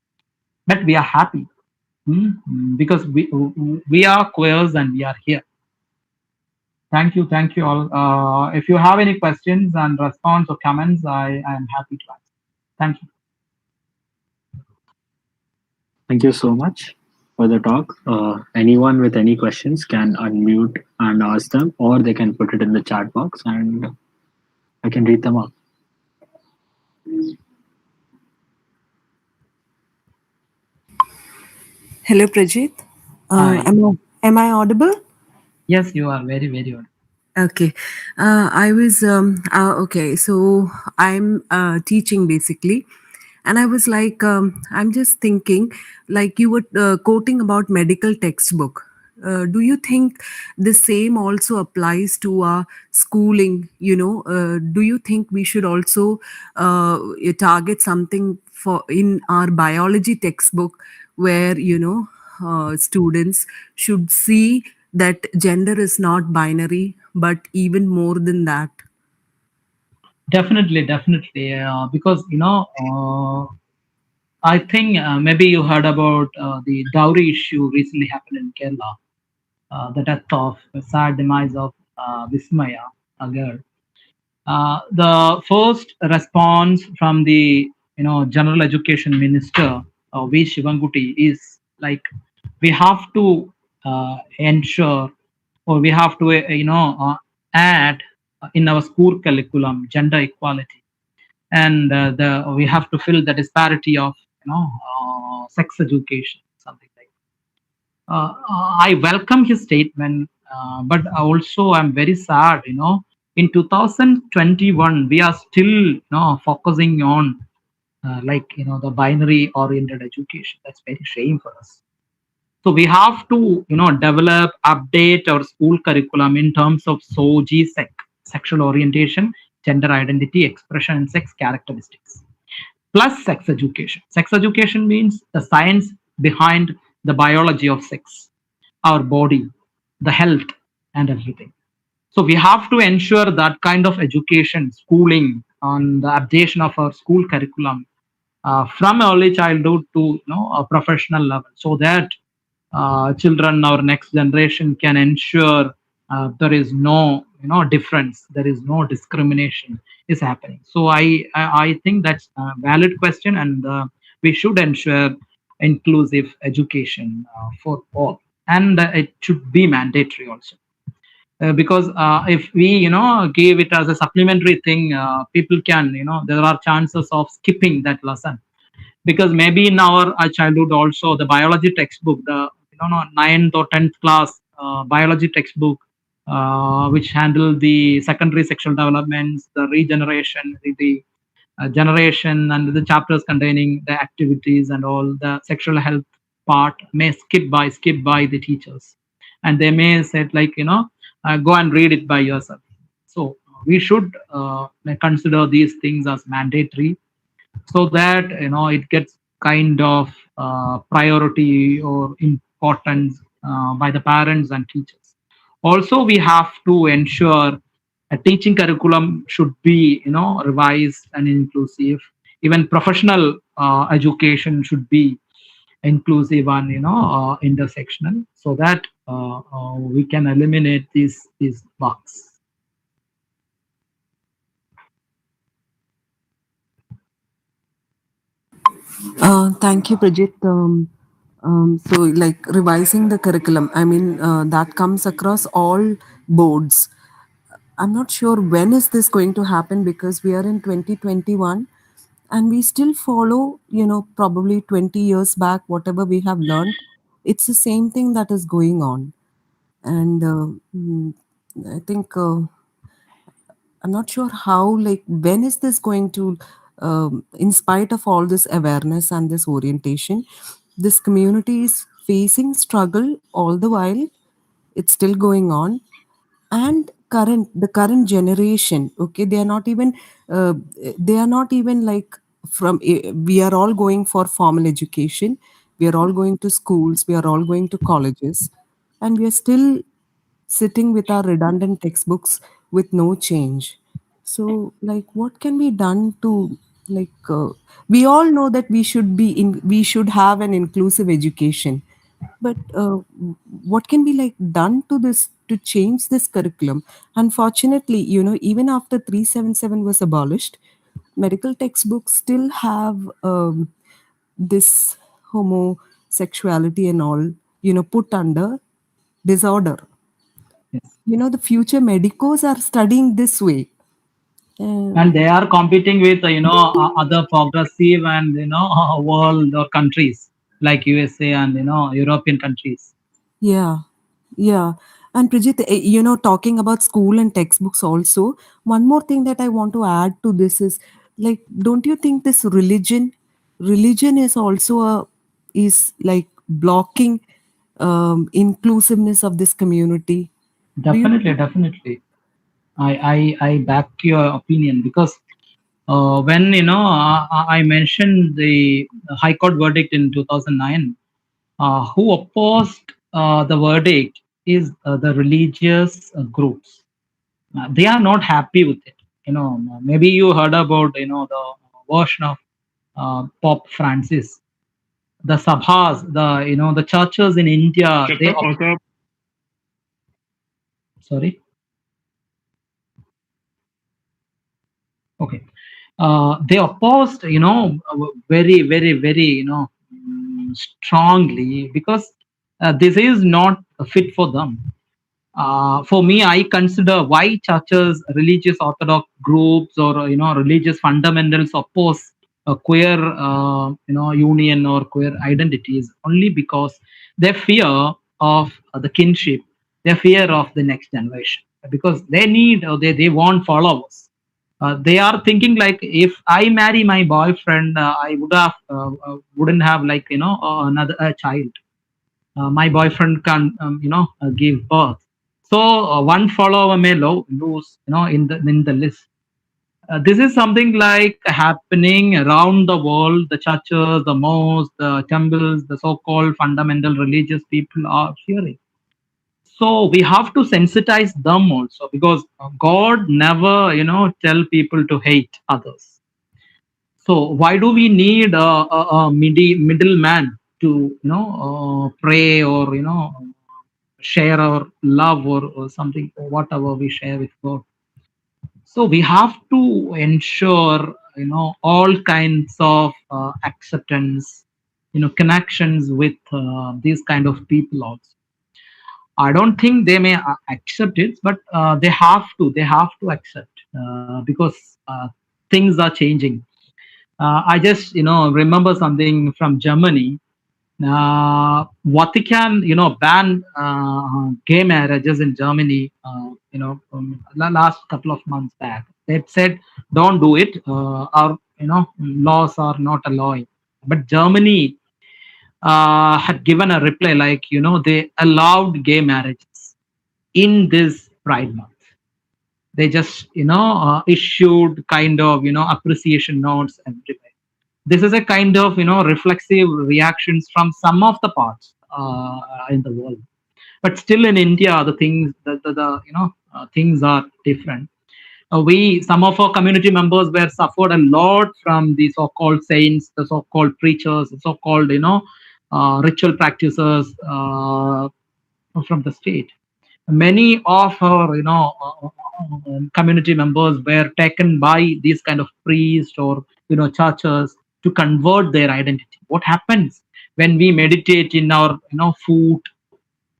but we are happy because we are queers and we are here. Thank you all. If you have any questions and response or comments, I am happy to answer. Thank you. Thank you so much for the talk. Anyone with any questions can unmute and ask them, or they can put it in the chat box and I can read them out. Hello, Prijith. Hi. Am I audible? Yes, you are very, very good. Okay. I was okay. So I'm teaching basically, and I was like, I'm just thinking, like you were quoting about medical textbook. Do you think the same also applies to our schooling? Do you think we should also target something for in our biology textbook where students should see that gender is not binary, but even more than that? Definitely, definitely. Because I think maybe you heard about the dowry issue recently happened in Kerala. The death of the sad demise of Vismaya, a girl. The first response from the general education minister V Shivanguti is like we have to ensure or we have to add in our school curriculum gender equality, and the we have to fill the disparity of sex education, something like I welcome his statement, but also I'm very sad. In 2021, we are still focusing on the binary oriented education. That's very shame for us. So we have to develop, update our school curriculum in terms of SOGIESC, sexual orientation, gender identity, expression, and sex characteristics plus sex education. Sex education means the science behind the biology of sex, our body, the health, and everything. So we have to ensure that kind of education, schooling, on the updation of our school curriculum from early childhood to a professional level, so that children, our next generation, can ensure there is no difference, there is no discrimination is happening. So I think that's a valid question, and we should ensure inclusive education for all, and it should be mandatory also. Because if we give it as a supplementary thing, people can there are chances of skipping that lesson, because maybe in our childhood also the biology textbook, the ninth or 10th class biology textbook, which handle the secondary sexual developments, the regeneration, the generation, and the chapters containing the activities and all the sexual health part may skip by the teachers, and they may say like go and read it by yourself. So we should consider these things as mandatory, so that it gets kind of priority or importance by the parents and teachers. Also, we have to ensure a teaching curriculum should be revised and inclusive. Even professional education should be inclusive and intersectional, so that we can eliminate these bugs. Thank you, Prijit. So, like revising the curriculum, I mean, that comes across all boards. I'm not sure when is this going to happen because we are in 2021 and we still follow, probably 20 years back, whatever we have learned. It's the same thing that is going on. And I think I'm not sure how, like, when is this going to, in spite of all this awareness and this orientation, this community is facing struggle all the while. It's still going on. And the current generation, okay, uh, they are not even like we are all going for formal education. We are all going to schools. We are all going to colleges. And we are still sitting with our redundant textbooks with no change. So, like, what can be done to, like, we all know that we should have an inclusive education, but what can be like done to this to change this curriculum. Unfortunately, even after 377 was abolished, medical textbooks still have this homosexuality and all, put under disorder. Yes. The future medicos are studying this way. And they are competing with other progressive and world or countries like USA and European countries. Yeah, yeah. And Prijit, talking about school and textbooks also, one more thing that I want to add to this is, like, don't you think this religion is also is like blocking inclusiveness of this community? Do you Definitely, think? definitely. I back your opinion because when I mentioned the High Court verdict in 2009, who opposed the verdict is the religious groups. They are not happy with it. Maybe you heard about the version of Pope Francis, the sabhas, the churches in India. Sorry. Okay. They opposed, very, very, very, strongly because this is not fit for them. For me, I consider why churches, religious orthodox groups, or religious fundamentals oppose a queer, union or queer identities only because they fear of the kinship, they fear of the next generation because they need or they want followers. They are thinking like if I marry my boyfriend, I wouldn't have like another a child. My boyfriend can give birth, so one follower may lose in the list. This is something like happening around the world. The churches, the mosques, the temples, the so-called fundamental religious people are hearing. So we have to sensitize them also because God never tell people to hate others. So why do we need a middleman to pray or share our love or something or whatever we share with God? So we have to ensure all kinds of acceptance, connections with these kind of people also. I don't think they may accept it, but they have to. They have to accept because things are changing. I just remember something from Germany. Vatican banned gay marriages in Germany. Last couple of months back, they said don't do it. Our laws are not allowing. But Germany had given a reply like they allowed gay marriages in this Pride Month. They just issued kind of appreciation notes everywhere. This is a kind of reflexive reactions from some of the parts in the world, but still in India the things the things are different. We some of our community members were suffered a lot from the so-called saints, the so-called preachers, the so-called ritual practices from the state. Many of our community members were taken by these kind of priests or churches to convert their identity. What happens when we meditate in our food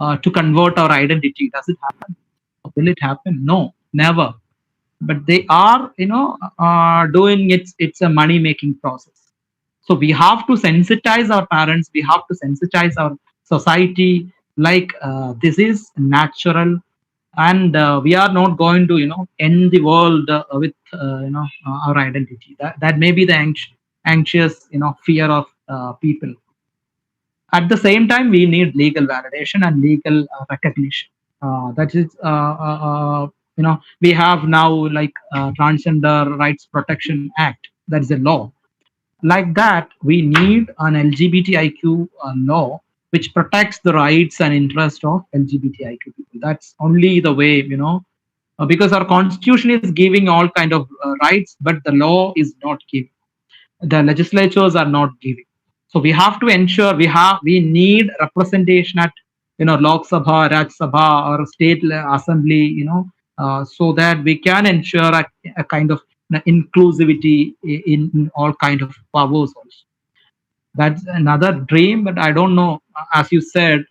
to convert our identity? Does it happen? Will it happen? No, never. But they are doing it. It's a money making process. So we have to sensitize our parents, we have to sensitize our society like this is natural, and we are not going to end the world with our identity. That may be the anxious fear of people. At the same time, we need legal validation and legal recognition. That is we have now like Transgender Rights Protection Act. That is a law. Like that, we need an LGBTIQ law which protects the rights and interest of LGBTIQ people. That's only the way, because our constitution is giving all kind of rights, but the law is not giving. The legislatures are not giving. So we have to ensure we need representation at Lok Sabha, Raj Sabha, or state assembly, so that we can ensure a kind of inclusivity in all kind of powers also. That's another dream, but I don't know, as you said,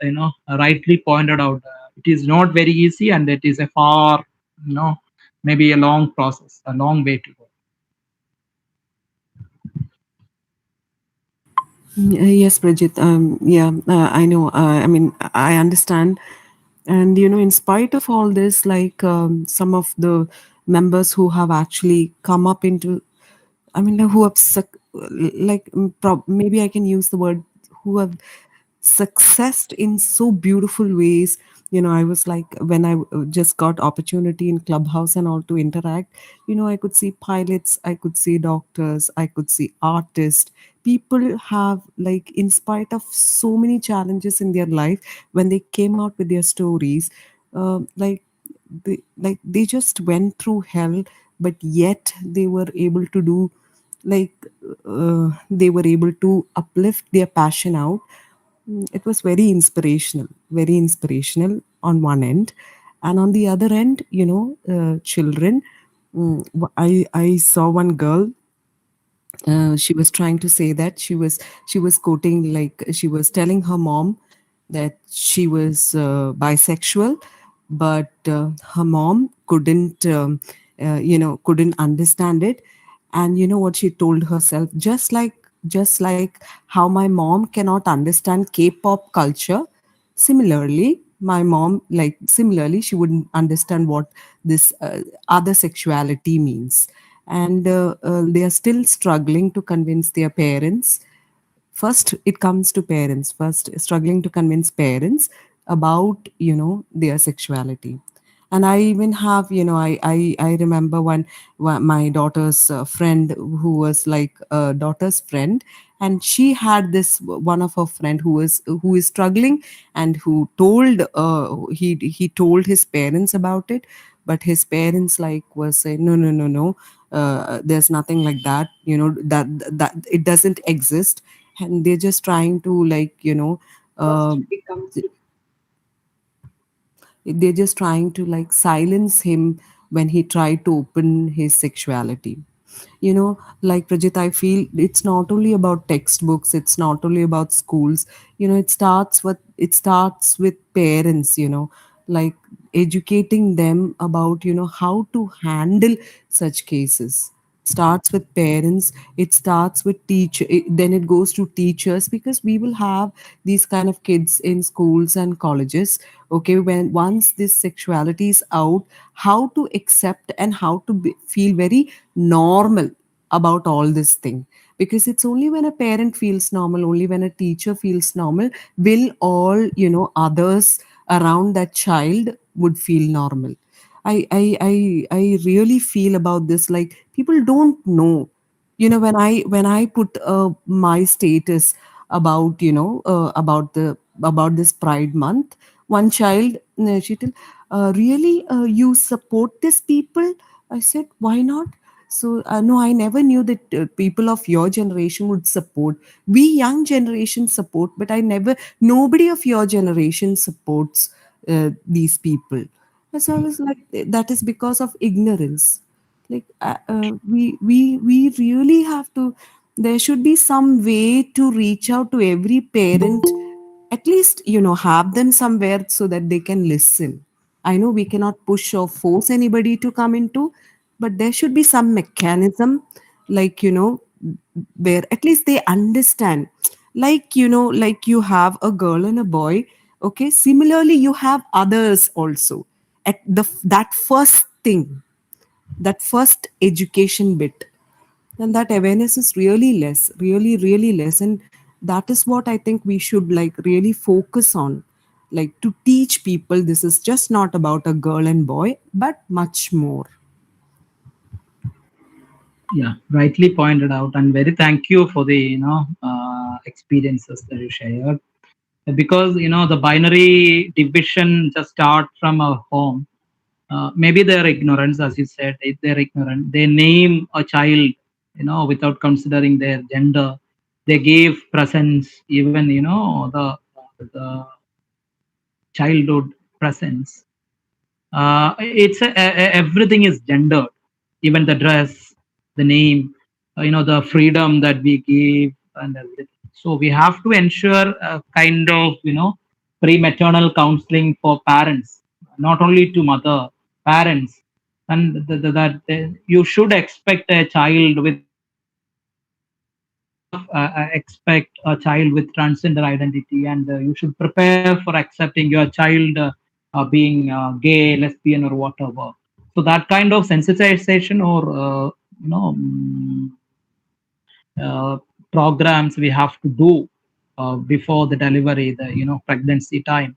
rightly pointed out, it is not very easy, and it is a far, maybe a long process, a long way to go. Yes, Bridget. Yeah, I know. I mean, I understand. And, in spite of all this, like some of the members who have actually come up into, I mean, who have, like, maybe I can use the word, who have successed in so beautiful ways. I was like, when I just got opportunity in Clubhouse and all to interact, I could see pilots, I could see doctors, I could see artists. People have, like, in spite of so many challenges in their life, when they came out with their stories, like they just went through hell, but yet they were able to do, like, they were able to uplift their passion out. It was very inspirational on one end, and on the other end, children. I saw one girl. She was trying to say that she was quoting, like, she was telling her mom that she was bisexual, but her mom couldn't understand it. And you know what she told herself? Just like how my mom cannot understand K-pop culture, similarly she wouldn't understand what this other sexuality means. And they are still struggling to convince their parents. First it comes to parents, first struggling to convince parents about their sexuality. And I even have, I remember one my daughter's friend, who was like a daughter's friend, and she had this one of her friend who is struggling, and who he told his parents about it. But his parents, like, was saying, no, no, no, no, there's nothing like that, that it doesn't exist. And they're just trying to, like, they're just trying to, like, silence him when he tried to open his sexuality. Like, Prajit, I feel it's not only about textbooks, it's not only about schools. It starts with parents, like, educating them about how to handle such cases. Starts with parents, it starts with then it goes to teachers, because we will have these kind of kids in schools and colleges. Okay, when once this sexuality is out, how to accept and how to feel very normal about all this thing. Because it's only when a parent feels normal, only when a teacher feels normal, will all others around that child would feel normal. I really feel about this, like, people don't know. When I put my status about about this Pride Month, one child, she tell, really, you support these people? I said, why not? So, no, I never knew that people of your generation would support. We young generation support, but nobody of your generation supports these people. And so I was like, that is because of ignorance. Like, we really have to. There should be some way to reach out to every parent, at least have them somewhere so that they can listen. I know we cannot push or force anybody to come into, but there should be some mechanism, like, where at least they understand. Like, like, you have a girl and a boy. Okay, similarly you have others also. At that first thing, that first education bit, and that awareness is really less, really, really less. And that is what I think we should, like, really focus on, like, to teach people this is just not about a girl and boy, but much more. Yeah, rightly pointed out, and very thank you for the experiences that you shared. Because the binary division just start from our home. Maybe their ignorance, as you said, if they're ignorant, they name a child, without considering their gender. They gave presents, even the childhood presence. Everything is gendered, even the dress, the name, the freedom that we give and everything. So we have to ensure a kind of pre-maternal counseling for parents, not only to mother, parents, and that you should expect a child with expect a child with transgender identity, and you should prepare for accepting your child being gay, lesbian, or whatever. So that kind of sensitization or you know mm, uh, programs we have to do before the delivery, the pregnancy time.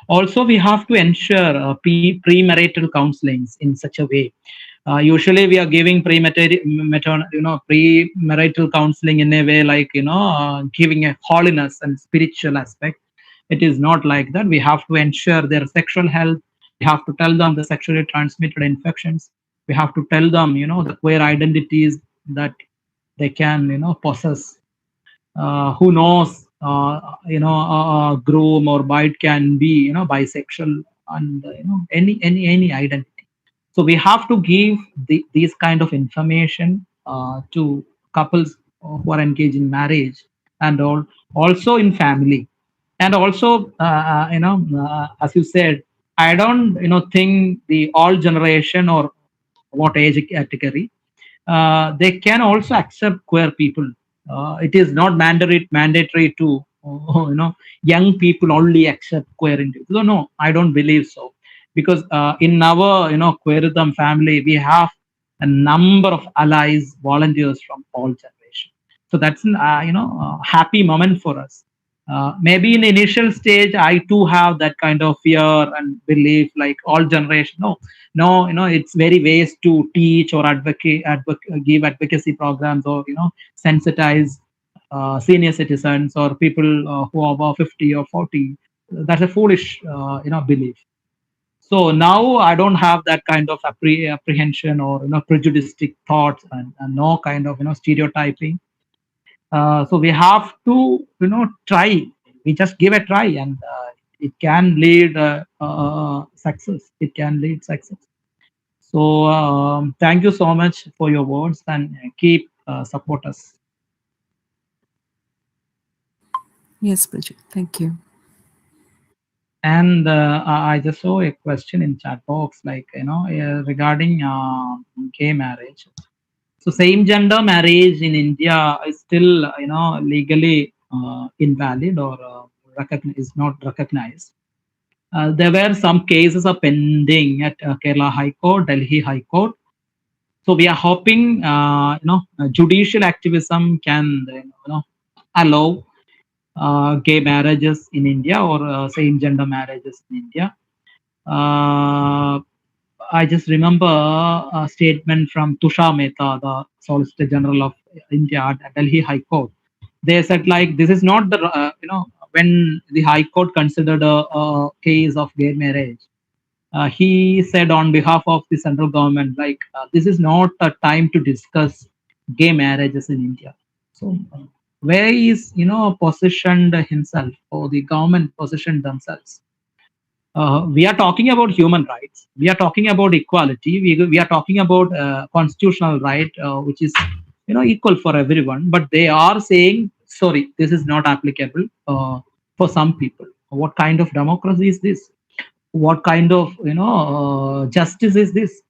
Also, we have to ensure premarital counselings in such a way. Usually, we are giving premarital counseling in a way like giving a holiness and spiritual aspect. It is not like that. We have to ensure their sexual health. We have to tell them the sexually transmitted infections. We have to tell them the queer identities that they can possess. Who knows, groom or bride can be bisexual, and any identity. So we have to give these kind of information to couples who are engaged in marriage, and also in family. And also as you said, I don't think the all generation or what age category, they can also accept queer people. It is not mandatory to young people only accept queer individuals. No, I don't believe so, because in our Queerythm family we have a number of allies, volunteers from all generations. So that's an happy moment for us. Maybe in the initial stage, I too have that kind of fear and belief, like all generation. No, it's very waste to teach or give advocacy programs, or sensitize senior citizens or people who are above 50 or 40. That's a foolish belief. So now I don't have that kind of apprehension or prejudiced thoughts, and no kind of stereotyping. So we have to try. We just give a try, and it can lead success. It can lead success. So thank you so much for your words, and keep support us. Yes, Bridget. Thank you. And I just saw a question in chat box, like regarding gay marriage. So same gender marriage in India is still legally invalid, or is not recognized. There were some cases are pending at Kerala High Court, Delhi High Court. So we are hoping judicial activism can allow gay marriages in India, or same gender marriages in India. I just remember a statement from Tushar Mehta, the Solicitor General of India at Delhi High Court. They said, like, this is not the when the High Court considered a case of gay marriage. He said on behalf of the central government, like, this is not a time to discuss gay marriages in India. So where is positioned himself, or the government positioned themselves? We are talking about human rights. We are talking about equality. We are talking about constitutional right, which is equal for everyone. But they are saying, sorry, this is not applicable for some people. What kind of democracy is this? What kind of justice is this?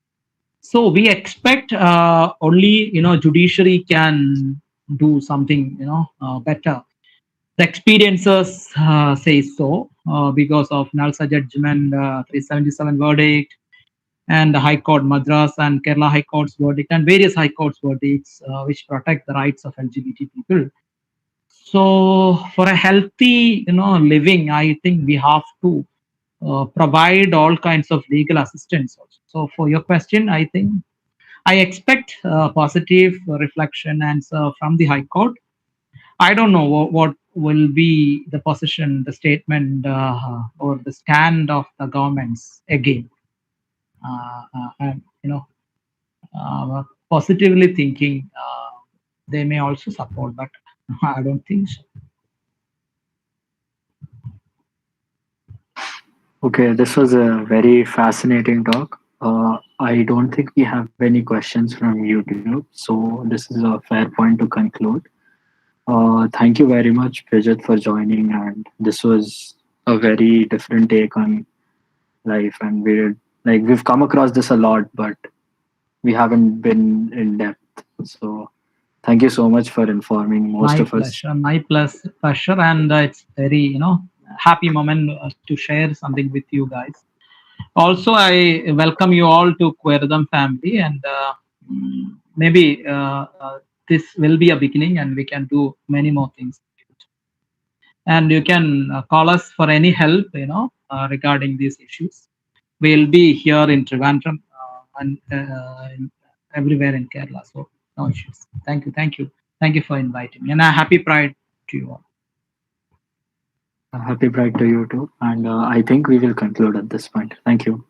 So we expect only judiciary can do something better. The experiences say so, because of NALSA judgment 377 verdict, and the High Court Madras and Kerala High Court's verdict, and various High Court's verdicts which protect the rights of LGBT people. So for a healthy living, I think we have to provide all kinds of legal assistance also. So for your question, I think I expect positive reflection answer from the High Court. I don't know what will be the position, the statement, or the stand of the governments again. And positively thinking, they may also support, but I don't think so. Okay, this was a very fascinating talk. I don't think we have any questions from YouTube, so this is a fair point to conclude. Thank you very much, Prijith, for joining. And this was a very different take on life. And we've come across this a lot, but we haven't been in depth. So thank you so much for informing most My of us. pleasure, pleasure, and it's very happy moment to share something with you guys. Also, I welcome you all to Queerythm family, and maybe this will be a beginning, and we can do many more things. And you can call us for any help, regarding these issues. We'll be here in Trivandrum and everywhere in Kerala, so no issues. Thank you for inviting me, and a happy Pride to you all. Happy Pride to you too. And I think we will conclude at this point. Thank you.